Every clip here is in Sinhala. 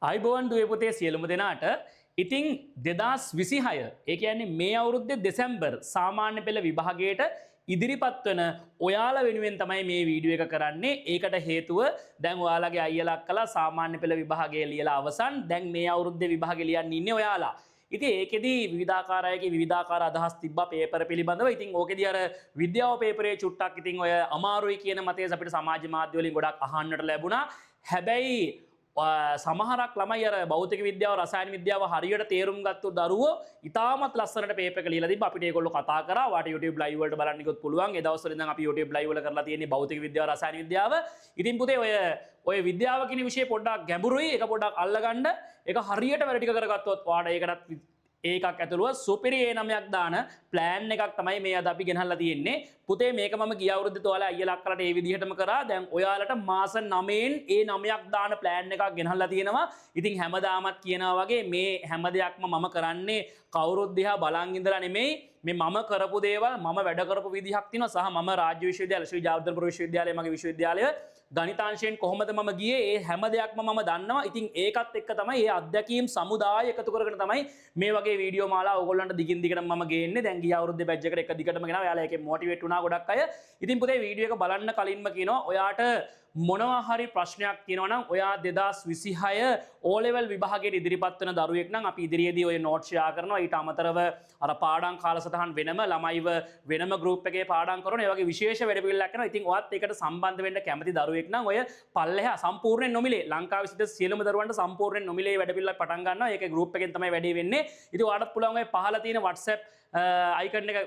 අයිබෝන් දුවේ පුතේ සියලුම දෙනාට ඉතින් 2026 ඒ කියන්නේ මේ අවුරුද්දේ දෙසැම්බර් සාමාන්‍ය පෙළ විභාගයට ඉදිරිපත් වෙන ඔයාලා වෙනුවෙන් තමයි මේ වීඩියෝ එක කරන්නේ. ඒකට හේතුව දැන් ඔයාලගේ අයියලා අක්කලා සාමාන්‍ය පෙළ විභාගය ලියලා අවසන්. දැන් මේ අවුරුද්දේ විභාගය ලියන්න ඉන්නේ ඔයාලා. ඉතින් ඒකෙදි විවිධාකාර අයගේ විවිධාකාර අදහස් තිබ්බා පේපර් පිළිබඳව. ඉතින් ඕකෙදි අර විද්‍යාව පේපරේ චුට්ටක් ඉතින් ඔය අමාරුයි කියන මතය අපිට සමාජ මාධ්‍ය වලින් ගොඩක් අහන්නට ලැබුණා. හැබැයි සමහරක් ළමයි අර භෞතික විද්‍යාව රසායන විද්‍යාව හරියට තේරුම් ගත්තු දරුවෝ ඉතාමත් ලස්සනට පේපර් එක ලියලා තිබ්බා. අපිට ඒගොල්ලෝ කතා කරා. වාට YouTube live වලට බලන්න ගියොත් පුළුවන්. ඒ දවස්වල ඉඳන් අපි YouTube live වල කරලා තියෙන්නේ භෞතික විද්‍යාව රසායන විද්‍යාව. ඉතින් පුතේ ඔය විද්‍යාව කියන විෂය පොඩ්ඩක් ගැඹුරුයි. ඒක පොඩ්ඩක් අල්ලගන්න. ඒක හරියට වැඩ ටික කරගත්තොත් වාට ඒකටත් ඒකක් ඇතුළුව සුපිරි A9ක් දාන ප්ලෑන් එකක් තමයි මේ අද අපි ගෙනහල්ලා තියෙන්නේ. පුතේ මේක මම ගිය අවුරුද්දේ ඔයාලා අයියලා අක්කලාට ඒ විදිහටම කරා. දැන් ඔයාලට මාස 9න් A9ක් දාන ප්ලෑන් එකක් ගෙනහල්ලා තියෙනවා. ඉතින් හැමදාමත් කියනවා වගේ මේ හැම දෙයක්ම මම කරන්නේ කවුරුත් දිහා බලන් ඉඳලා නෙමෙයි. මේ මම කරපු දේවල් මම වැඩ කරපු විදිහක් තියෙනවා. සහ මම රාජ්‍ය විශ්වවිද්‍යාල ශ්‍රී ජාවර්ධනපුර විශ්වවිද්‍යාලය මගේ විශ්වවිද්‍යාලය ගණිතාංශයෙන් කොහොමද මම ගියේ ඒ හැම දෙයක්ම මම දන්නවා. ඉතින් ඒකත් එක්ක තමයි මේ අත්දැකීම් සමුදාය එකතු කරගෙන තමයි මේ වගේ වීඩියෝ මාලා ඕගොල්ලන්ට දිගින් දිගටම මම ගේන්නේ. දැන් ගිය අවුරුද්දේ බැච් එකට එක දිගටම ගෙනාවා. එයාලා ඒකෙන් මොටිවේට් වුණා ගොඩක් අය. ඉතින් පුතේ වීඩියෝ එක බලන්න කලින්ම කියනවා ඔයාට මොනවා හරි ප්‍රශ්නයක් තියෙනවා නම් ඔයා 2026 O level විභාගයට ඉදිරිපත් වෙන දරුවෙක් නම් අපි ඉදිරියේදී ඔය නෝට් ෂෙයා කරනවා. ඊට අමතරව අර පාඩම් කාලසටහන් වෙනම ළමයිව වෙනම ගෲප් එකේ පාඩම් කරනවා. ඒ වගේ විශේෂ වැඩ පිළිවෙලක් කරනවා. ඉතින් ඔයත් ඒකට සම්බන්ධ වෙන්න කැමති දරුවෙක් නම් ඔය පල්ලෙහා සම්පූර්ණයෙන් නොමිලේ ලංකාවේ සිට සියලුම දරුවන්ට සම්පූර්ණයෙන් නොමිලේ වැඩ පිළිවෙලක් පටන් ගන්නවා. ඒකේ ගෲප් එකෙන් තමයි වැඩේ වෙන්නේ. ඉතින් ඔයාලට පුළුවන් ඔය පහළ තියෙන WhatsApp icon එක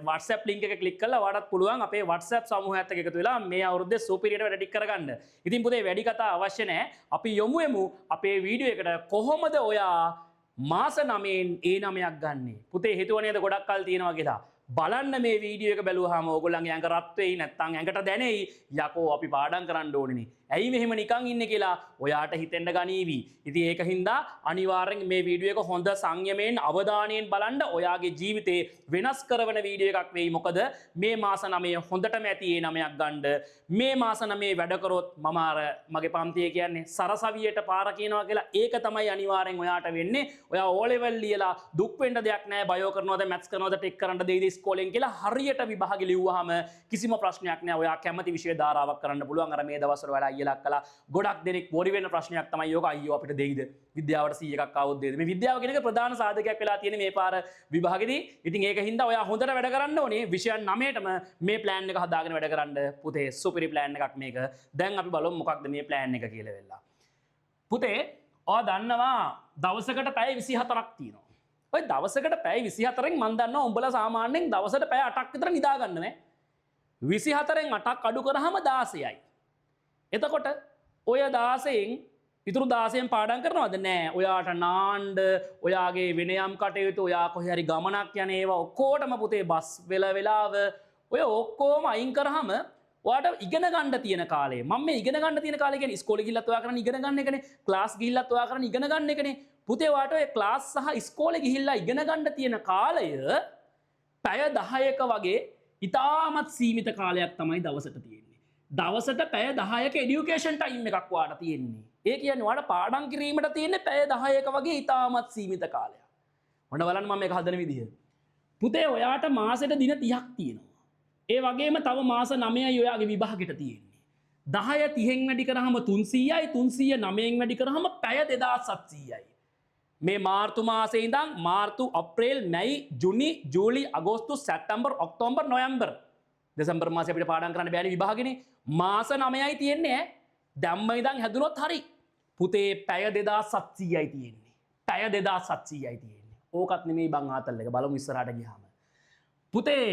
WhatsApp link එක ක්ලික් කරලා ඔයාලට පුළුවන් අපේ WhatsApp සමූහයත් එක්ක එකතු වෙලා මේ අවුරුද්දේ සුපිරියට වැඩ ටික කරගන්න. ඉතින් පුතේ වැඩි කතා අවශ්‍ය නැහැ. අපි යමු අපේ වීඩියෝ එකට කොහොමද ඔයා මාස 9න් A9ක් ගන්නෙ. පුතේ හිතුව නේද ගොඩක් කල් තියෙනවා කියලා. බලන්න මේ වීඩියෝ එක බැලුවාම ඕගොල්ලන්ගේ ඇඟ රත් වෙයි නැත්නම් ඇඟට දැනෙයි යකෝ අපි පාඩම් කරන්න ඕනේනේ. ඇයි මෙහෙම නිකන් ඉන්නේ කියලා ඔයාට හිතෙන්න ගනීවි. ඉතින් ඒක හින්දා අනිවාර්යෙන් මේ වීඩියෝ එක හොඳ සංයමයෙන් අවධානයෙන් බලන්න. ඔයාගේ ජීවිතේ වෙනස් කරන වීඩියෝ එකක් වෙයි. මොකද මේ මාස 9 හොඳටම ඇති A9ක් ගන්න. මේ මාස 9 වැඩ කරොත් මම අර මගේ පන්තියේ කියන්නේ සරසවියට පාර කියනවා කියලා. ඒක තමයි අනිවාර්යෙන් ඔයාට වෙන්නේ. ඔයා O level ලියලා දුක් වෙන්න දෙයක් නැහැ. බයෝ කරනවද මැත්ස් කරනවද ටෙක් කරන්න දෙයිද ඉස්කෝලෙන් කියලා හරියට විභාගෙ ලිව්වහම කිසිම ප්‍රශ්නයක් නැහැ. ඔයා කැමති විෂය ධාරාවක් කරන්න පුළුවන්. අර මේ දවස්වල ඔයාලා අයියලා අක්කලා ගොඩක් දෙනෙක් බොරි වෙන ප්‍රශ්නයක් තමයි යෝක අයියෝ අපිට දෙයිද විද්‍යාවට 100ක් ආවොත් දෙයිද. මේ විද්‍යාව කියන එක ප්‍රධාන සාධකයක් වෙලා තියෙන මේ පාර විභාගෙදී. ඉතින් ඒක හින්දා ඔයා හොඳට වැඩ කරන්න ඕනේ. විෂයන් 9ටම මේ ප්ලෑන් එක හදාගෙන වැඩ කරන්න. පුතේ සුපිරි ප්ලෑන් එකක් මේක. දැන් අපි බලමු මොකක්ද මේ ප්ලෑන් එක කියලා වෙලා. පුතේ ඔයා දන්නවා දවසකට පැය 24ක් තියෙනවා. ඔය දවසකට පැය 24න් මම දන්නවා උඹලා සාමාන්‍යයෙන් දවසට පැය 8ක් විතර නිදා ගන්න නේ. 24න් 8ක් අඩු කරාම 16යි. එතකොට ඔය 16න් ඉතුරු 16න් පාඩම් කරනවද? නෑ. ඔයාට නාන්න, ඔයාගේ වෙනයම් කටයුතු, ඔයා කොහේ හරි ගමනක් යන ඒවා ඔක්කොටම පුතේ බස් වෙලාව ඔය ඔක්කොම අයින් කරාම ඔයාට ඉගෙන ගන්න තියෙන කාලය. මම මේ ඉගෙන ගන්න තියෙන කාලය කියන්නේ ඉස්කෝලේ ගිහිල්ලත් ඔයා කරන්නේ ඉගෙන ගන්න එකනේ. ක්ලාස් ගිහිල්ලත් ඔයා කරන්නේ ඉගෙන ගන්න එකනේ. පුතේ ඔයාට ඔය ක්ලාස් සහ ඉස්කෝලේ ගිහිල්ලා ඉගෙන ගන්න තියෙන කාලය පැය 10ක වගේ ඉතාමත් සීමිත කාලයක් තමයි දවසට තියෙන්නේ. දවසට පැය 10ක এডুকেෂන් ටයිම් එකක් ඔයාට තියෙන්නේ. ඒ කියන්නේ ඔයාට පාඩම් කිරීමට තියෙන්නේ පැය 10ක වගේ ඉතාමත් සීමිත කාලයක්. ඔන්න බලන්න මම මේක හදන විදිහ. පුතේ ඔයාට මාසෙට දින 30ක් තියෙනවා. ඒ වගේම තව මාස 9යි ඔයාගේ විභාගෙට තියෙන්නේ. 10 30න් වැඩි කරාම 300යි 300 9න් වැඩි කරාම පැය 2700යි. මේ මාර්තු මාසේ ඉඳන් මාර්තු අප්‍රේල් මැයි ජුනි ජූලි අගෝස්තු සැප්තැම්බර් ඔක්තෝබර් නොවැම්බර් දෙසැම්බර් මාසේ අපිට පාඩම් කරන්න බෑනේ විභාගෙනේ. මාස 9යි තියෙන්නේ ඈ. දැම්ම ඉඳන් හැදුනොත් හරි. පුතේ පැය 2700යි තියෙන්නේ. පැය 2700යි තියෙන්නේ. ඕකත් නෙමෙයි බං ආතල් එක. බලමු ඉස්සරහට ගියාම. පුතේ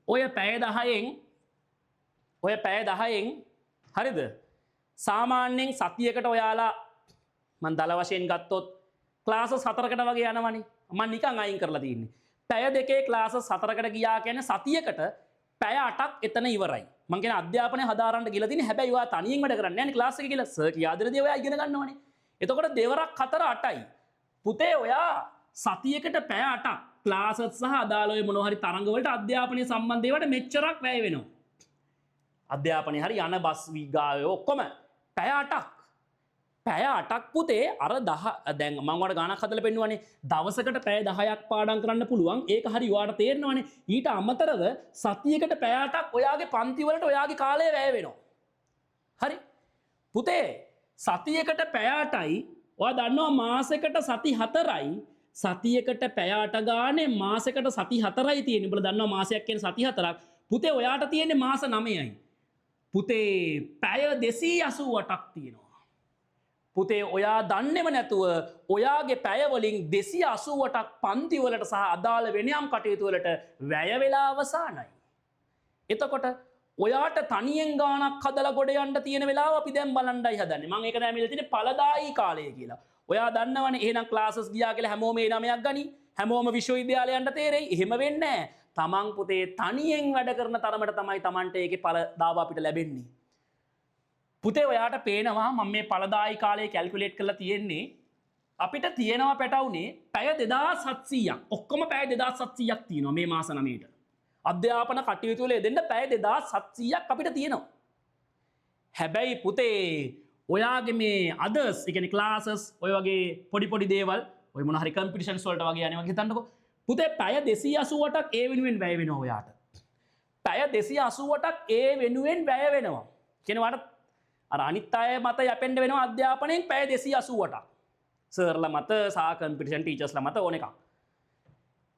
ඔය පැය 10න් හරිද? සාමාන්‍යයෙන් සතියකට ඔයාලා මම දල වශයෙන් ගත්තොත් ක්ලාසස් 4කට වගේ යනවනේ. මම නිකන් අයින් කරලා තියෙන්නේ. පැය දෙකේ ක්ලාසස් 4කට ගියා කියන්නේ සතියකට පැය 8ක් එතන ඉවරයි. මම කියන්නේ අධ්‍යාපනය හදාරන්න ගිහලා තියෙන්නේ. හැබැයි ඔයා තනියෙන් වැඩ කරන්නේ නැහැ නේ ක්ලාස් එකේ කියලා. සර් කියා දෙන දේ ඔයා ඉගෙන ගන්නවනේ. එතකොට දෙවරක් 4 8යි. පුතේ ඔයා සතියකට පැය 8ක් ක්ලාසස් සහ අදාළ ඔය මොනවා හරි තරඟ වලට අධ්‍යාපනය සම්බන්ධ ඒවාට මෙච්චරක් වැය වෙනවා. අධ්‍යාපනය හරි යන බස් විගාවේ ඔක්කොම පැය 8ක් පැය 8ක් පුතේ අර 10 දැන් මම වඩ ගානක් හදලා පෙන්නුවානේ දවසකට පැය 10ක් පාඩම් කරන්න පුළුවන් ඒක හරි ඔයාලට තේරෙනවනේ ඊට අමතරව සතියකට පැය 8ක් ඔයාගේ පන්ති වලට ඔයාගේ කාලය වැය වෙනවා හරි පුතේ සතියකට පැය 8යි ඔයා දන්නවා මාසෙකට සති 4යි සතියකට පැය 8 ගානේ මාසෙකට සති 4යි තියෙන්නේ උඹලා දන්නවා මාසයක් කියන්නේ සති 4ක් පුතේ ඔයාට තියෙන්නේ මාස 9යි පුතේ පැය 288ක් තියෙනවා පුතේ ඔයා දන්නෙම නැතුව ඔයාගේ පැයවලින් 288ක් පන්තිවලට සහ අදාළ වෙනයම් කටයුතු වලට වැය වෙලා අවසానයි. එතකොට ඔයාට තනියෙන් ගානක් හදලා ගොඩ යන්න තියෙන වෙලාව අපි දැන් බලන්නයි හදන්නේ. මම ඒක නෑ මෙතන තියෙන්නේ ඵලදායී කාලය කියලා. ඔයා දන්නවනේ එහෙනම් ක්ලාසස් ගියා කියලා හැමෝම ඒ නමයක් ගනි. හැමෝම විශ්වවිද්‍යාලයන්ට තේරෙයි. එහෙම වෙන්නේ නෑ. තමන් පුතේ තනියෙන් වැඩ කරන තරමට තමයි තමන්ට ඒකේ ඵලදාව අපිට ලැබෙන්නේ. පුතේ ඔයාට පේනවා මම මේ ඵලදායී කාලය කැල්කියුලේට් කරලා තියෙන්නේ අපිට තියෙනවා පැටවුනේ පැය 2700ක් ඔක්කොම පැය 2700ක් තියෙනවා මේ මාස 9ට අධ්‍යාපන කටයුතු වල යෙදෙන්න පැය 2700ක් අපිට තියෙනවා හැබැයි පුතේ ඔයාගේ මේ අදර්ස් ඒ කියන්නේ ක්ලාසස් ඔය වගේ පොඩි දේවල් ඔය මොන හරි කම්පිටිෂන්ස් වලට වගේ යනවා හිතන්නකෝ පුතේ පැය 288ක් ඒ වෙනුවෙන් වැය වෙනවා ඔයාට පැය 288ක් ඒ වෙනුවෙන් වැය වෙනවා කියන්නේ වාට අර අනිත් අය මත යැපෙන්න වෙනවා අධ්‍යාපනයෙන් පැය 288ක් සර්ලා මත සහ කම්පිටිෂන් ටීචර්ස්ලා මත ඕන එකක්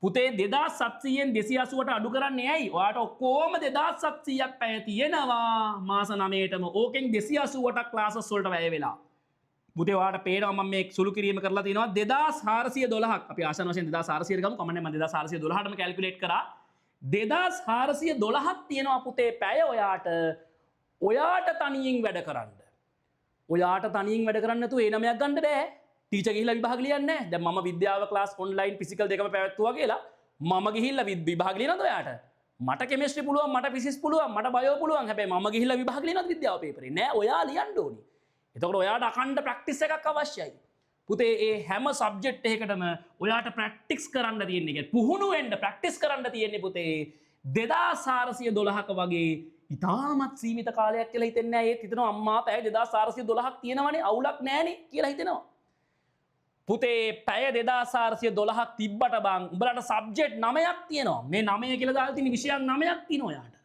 පුතේ 2700න් 288ට අඩු කරන්නේ ඇයි ඔයාට ඔක්කොම 2700ක් පැය තියෙනවා මාස 9ටම ඕකෙන් 288ක් ක්ලාසස් වලට වැය වෙලා පුතේ ඔයාට පේනවා මම මේ සුළු කිරීම කරලා තිනවා 2412ක් අපි ආසන්න වශයෙන් 2400ට ගමු කමන්නේ මම 2412ටම කැල්කියුලේට් කරා 2412ක් තියෙනවා පුතේ පැය ඔයාට තනියෙන් වැඩ කරන්න. ඔයාට තනියෙන් වැඩ කරන්න නැතුව ඒ නමයක් ගන්න බෑ. ටීචර් ගිහිල්ලා විභාග ලියන්නේ නැහැ. දැන් මම විද්‍යාව ක්ලාස් ඔන්ලයින් ෆිසිකල් දෙකම පැවැත්තුවා කියලා මම ගිහිල්ලා විභාග ලියනද ඔයාට? මට කෙමිස්ට්‍රි පුළුවන්, මට ෆිසික්ස් පුළුවන්, මට බයෝ පුළුවන්. හැබැයි මම ගිහිල්ලා විභාග ලියනද විද්‍යාව පේපරේ? නෑ ඔයා ලියන්න ඕනි. එතකොට ඔයාට අඛණ්ඩ ප්‍රැක්ටිස් එකක් අවශ්‍යයි. පුතේ ඒ හැම සබ්ජෙක්ට් එකකටම ඔයාට ප්‍රැක්ටිස් කරන්න තියෙන්නේ. පුහුණු වෙන්න ප්‍රැක්ටිස් කරන්න තියෙන්නේ පුතේ 2412ක වගේ ඉතාමත් සීමිත කාලයක් කියලා හිතෙන්නේ නැහැ. ඒත් හිතනවා අම්මා පැය 2412ක් තියෙනවනේ අවුලක් නැහනේ කියලා හිතෙනවා. පුතේ පැය 2412ක් තිබ්බට බං උඹලට සබ්ජෙක්ට් 9ක් තියෙනවා. මේ 9 කියලා දාලා තියෙන විෂයන් 9ක් තියෙනවා ඔයාට.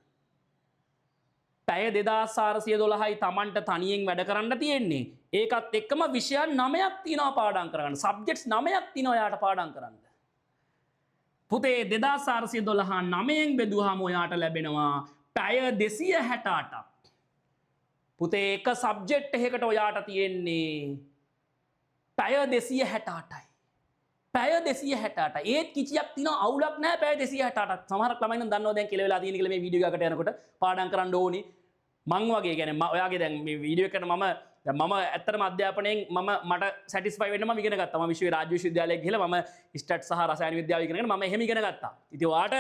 පැය 2412යි Tamanට තනියෙන් වැඩ කරන්න තියෙන්නේ. ඒකත් එක්කම විෂයන් 9ක් තියෙනවා පාඩම් කරගන්න. සබ්ජෙක්ට්ස් 9ක් තියෙනවා ඔයාට පාඩම් කරන්න. පුතේ 2412 9න් බෙදුවාම ඔයාට ලැබෙනවා පැය 268ක්. පුතේ එක සබ්ජෙක්ට් එකකට ඔයාට තියෙන්නේ පැය 268යි. පැය 268යි. ඒත් කිසියක් තියෙනවා අවුලක් නැහැ පැය 268ක්. සමහරක් ළමයි නම් දන්නවා දැන් කියලා වෙලා තියෙන කියලා මේ වීඩියෝ එකකට යනකොට පාඩම් කරන්න ඕනි. මං වගේ කියන්නේ ඔයාගේ දැන් මේ වීඩියෝ එකට මම ඇත්තටම අධ්‍යාපනයෙන් මට සැටිස්ෆයි වෙන්න මම ඉගෙන ගත්තා. මම රාජ්‍ය විශ්වවිද්‍යාලයට ගිහලා මම ස්ටැට් සහ රසායන විද්‍යාව ඉගෙනගෙන මම එහෙම ඉගෙන ගත්තා. ඉතින් ඔයාට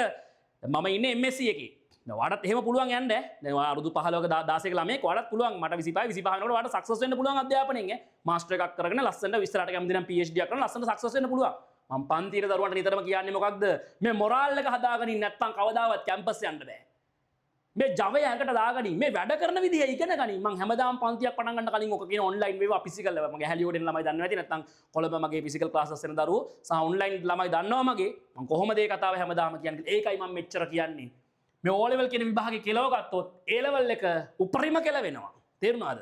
මම ඉන්නේ MSc එකේ. ඔයාටත් එහෙම පුළුවන් යන්න. දැන් ඔයා අවුරුදු 15ක 16ක ළමයෙක් ඔයාටත් පුළුවන් මට 25 25 වෙනකොට ඔයාට සක්සස් වෙන්න පුළුවන් අධ්‍යාපනයෙන් ඈ. මාස්ටර් එකක් කරගෙන ලස්සනට විස්තරාට කැමති නම් PhD එකක් කරන ලස්සනට සක්සස් වෙන්න පුළුවන්. මම පන්තියේ දරුවන්ට නිතරම කියන්නේ මොකක්ද? මේ මොරාල් එක හදාගෙන ඉන්න නැත්නම් කවදාවත් කැම්පස් යන්න බෑ. මේ ජවය හැකට දාගනි මේ වැඩ කරන විදිහ ඉගෙන ගනි මම හැමදාම පන්තියක් පටන් ගන්න කලින් ඔක කියන ඔන්ලයින් වේවා ෆිසිකල් වේවා මගේ හැලියෝඩ් එන ළමයි දන්නවා ඇති නැත්නම් කොළඹ මගේ ෆිසිකල් ක්ලාසස් වෙන දරුවෝ සහ ඔන්ලයින් ළමයි දන්නවා මගේ මම කොහොමද ඒ කතාව හැමදාම කියන්නේ ඒකයි මම මෙච්චර කියන්නේ මේ O level කියන විභාගේ කෙලව ගත්තොත් A level එක උපරිම කෙල වෙනවා තේරුණාද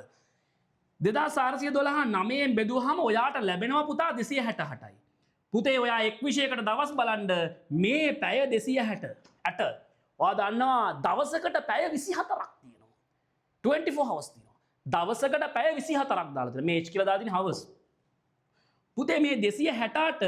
2412 9න් බෙදුවාම ඔයාට ලැබෙනවා පුතා 268යි පුතේ ඔයා එක් විෂයකට දවස් බලන්න මේ පැය 260 ඔයා දන්නවා දවසකට පැය 24ක් තියෙනවා 24 hours තියෙනවා දවසකට පැය 24ක් දාලා තියෙනවා මේ h කියලා දාලා තියෙන hours පුතේ මේ 268ට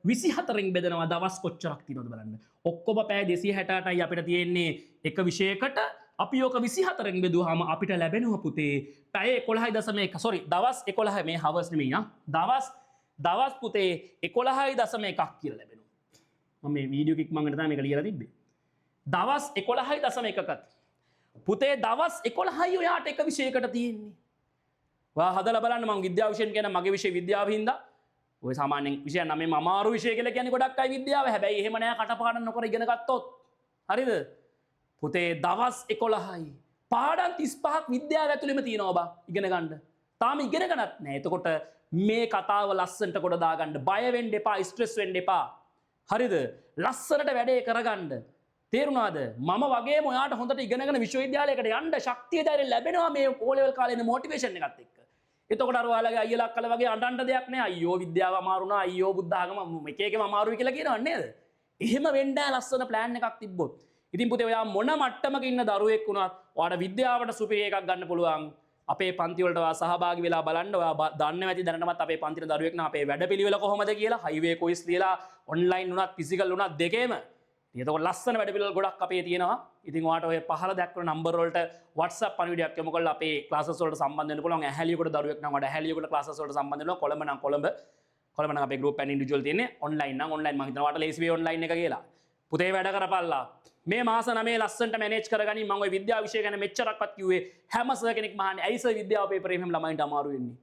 24න් බෙදනවා දවස් කොච්චරක් තියෙනවද බලන්න ඔක්කොම පැය 268ටයි අපිට තියෙන්නේ එක විෂයකට අපි ඕක 24න් බෙදුවාම අපිට ලැබෙනවා පුතේ පැය 11.1 sorry දවස් 11 මේ hours නෙමෙයි දවස් පුතේ 11.1ක් කියලා ලැබෙනවා මම මේ වීඩියෝ කික් මං තමයි මේක ලියලා තිබ්බේ දවස් 11.1කත් පුතේ දවස් 11යි ඔයාට එක විෂයකට තියෙන්නේ. ඔයා හදලා බලන්න මම විද්‍යාව විෂයෙන් කියන මගේ විෂය විද්‍යාව හින්දා ඔය සාමාන්‍යයෙන් විෂය නම් මේ අමාරු විෂය කියලා කියන්නේ ගොඩක් අය විද්‍යාව. හැබැයි එහෙම නෑ කටපාඩම් නොකර ඉගෙන ගත්තොත්. හරිද? පුතේ දවස් 11යි. පාඩම් 35ක් විද්‍යාව ඇතුළෙම තියෙනවා බා ඉගෙන ගන්න. තාම ඉගෙන ගන්නත් නැහැ. එතකොට මේ කතාව ලස්සනට කොට දාගන්න බය වෙන්න එපා, ස්ට්‍රෙස් වෙන්න එපා. හරිද? ලස්සනට වැඩේ කරගන්න. තේරුණාද? මම වගේම ඔයාට හොඳට ඉගෙනගෙන විශ්වවිද්‍යාලයකට යන්න ශක්තිය ධෛර්යය ලැබෙනවා මේ O level කාලේ ඉන්න මොටිවේෂන් එකත් එක්ක. එතකොට අර ඔයාලගේ අයියලා අක්කලා වගේ අඬන්න දෙයක් නෑ. අයියෝ විද්‍යාව අමාරුණා, අයියෝ බුද්ධ ආගම එක එකම අමාරුයි කියලා කියනව නේද? එහෙම වෙන්න ලස්සන ප්ලෑන් එකක් තිබ්බොත්. ඉතින් පුතේ ඔයා මොන මට්ටමක ඉන්න දරුවෙක් වුණත් ඔයාට විද්‍යාවට සුපිරි එකක් ගන්න පුළුවන්. අපේ පන්ති වලට ඔයා සහභාගී වෙලා බලන්න. ඔයා දන්නේ නැති දැනටමත් අපේ පන්තියේ දරුවෙක් නම් අපේ වැඩපිළිවෙල කොහොමද කියලා හයිවේ කුයිස් ලියලා ඔන්ලයින් උනත් ෆිසිකල් උනත් දෙකේම. ඒතකොට ලස්සන වැඩපිළිවෙල ගොඩක් අපේ තියෙනවා. ඉතින් ඔයාට ඔය පහළ දක්වන නම්බර් වලට WhatsApp පණිවිඩයක් යොමු කරලා අපේ ක්ලාසස් වලට සම්බන්ධ වෙන්න පුළුවන්. ඇහැලියකට දරුවෙක් නම් ඔයාට ඇහැලියකට ක්ලාසස් වලට සම්බන්ධ වෙනවා. කොළඹ නම් කොළඹ නම් අපේ group and individual තියෙන්නේ. ඔන්ලයින් නම් ඔන්ලයින් මම හිතනවා ඔයාට ලේසි වේ ඔන්ලයින් එක කියලා. පුතේ වැඩ කරපල්ලා. මේ මාස 9 ලස්සනට මැනේජ් කරගනින්. මම ওই විද්‍යාව විෂය ගැන මෙච්චරක්වත් කිව්වේ හැම සර් කෙනෙක් මහන්නේ ඇයි සර් විද්‍යාව පේපරේ එහෙම ළමයින්ට අමාරු වෙන්නේ?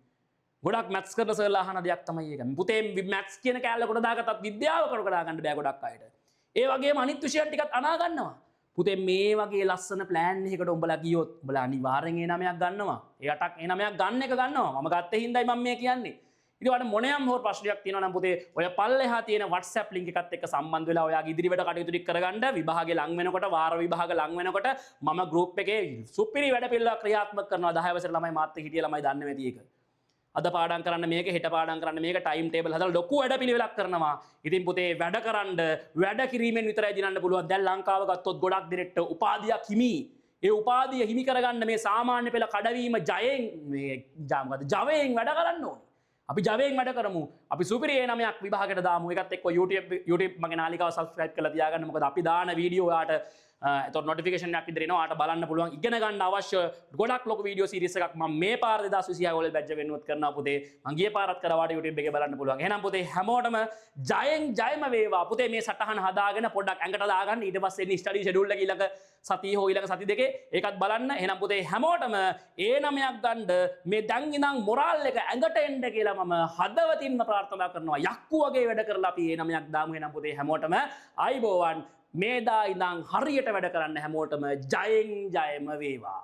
ගොඩක් මැත්ස් කරන සර්ලා අහන දෙයක් තමයි ඒක. පුතේ මැත්ස් කියන කෑල්ල කොට දාගත්තත් විද්‍යාව කොට දාගන්න බෑ ගොඩක් අයට. ඒ වගේම අනිත් විෂයන් ටිකත් අනා ගන්නවා. පුතේ මේ වගේ ලස්සන ප්ලෑන් එකකට උඹලා ගියොත් උඹලා අනිවාර්යෙන් ඒ 9ක් ගන්නවා. ඒ 8ක් ඒ 9ක් ගන්න එක ගන්නවා. මම ගත්තේ හින්දායි මම මේ කියන්නේ. ඉතින් ඔයාලට මොනියම් හොර ප්‍රශ්නයක් තියෙනවා නම් පුතේ ඔය පල්ලෙහා තියෙන WhatsApp link එකත් එක්ක සම්බන්ධ වෙලා ඔයාගේ ඉදිරි වැඩ කටයුතු ටික කරගන්න. විභාගේ ලඟ වෙනකොට වාර විභාග ලඟ වෙනකොට මම group එකේ සුපිරි වැඩ පිළිවෙලක් ක්‍රියාත්මක කරනවා. 10 වසර ළමයි මාත් එක්ක හිටිය ළමයි දන්නේ නැති එක. අද පාඩම් කරන්න මේක, හෙට පාඩම් කරන්න මේක, ටයිම් ටේබල් හදලා ලොකු වැඩ පිළිවෙලක් කරනවා. ඉතින් පුතේ වැඩ කරන්න වැඩ කිරීමෙන් විතරයි දිනන්න පුළුවන්. දැන් ලංකාව ගත්තොත් ගොඩක් දෙනෙක්ට උපාධියක් හිමි. ඒ උපාධිය හිමි කරගන්න මේ සාමාන්‍ය පෙළ කඩවීම ජයෙන් මේ ජවයෙන් වැඩ කරන්න ඕනේ. අපි ජවයෙන් වැඩ කරමු. අපි සුපිරි ඒ 9ක් විභාගයට දාමු. ඒකත් එක්ක YouTube මගේ නාලිකාව subscribe කරලා තියාගන්න. මොකද අපි දාන වීඩියෝ ඔයාට එතකොට notification එකක් විතර එනවා. ඔයාට බලන්න පුළුවන්. ඉගෙන ගන්න අවශ්‍ය ගොඩක් ලොකු වීඩියෝ සීරීස් එකක් මම මේ පාර 2026 OL බැච් වෙනුවත් කරනවා පුතේ. මම ගිය පාරත් කරා වාට YouTube එකේ බලන්න පුළුවන්. එහෙනම් පුතේ හැමෝටම ජයම වේවා. පුතේ මේ සටහන හදාගෙන පොඩ්ඩක් ඇඟට දාගන්න. ඊට පස්සේ ඉන්නේ ස්ටඩි ෂෙඩියුල් එක ඊළඟ සතිය හෝ ඊළඟ සති දෙකේ ඒකත් බලන්න. එහෙනම් පුතේ හැමෝටම ඒ 9ක් ගන්න මේ දැන් ඉඳන් මොරාල් එක ඇඟට එන්න කියලා මම හදවතින්ම ප්‍රාර්ථනා කරනවා. යක්කු වගේ වැඩ කරලා අපි ඒ 9ක් දාමු. එහෙනම් පුතේ හැමෝටම අයිබෝවන්. මේදා ඉඳන් හරියට වැඩ කරන්න හැමෝටම ජයෙන් ජයම වේවා.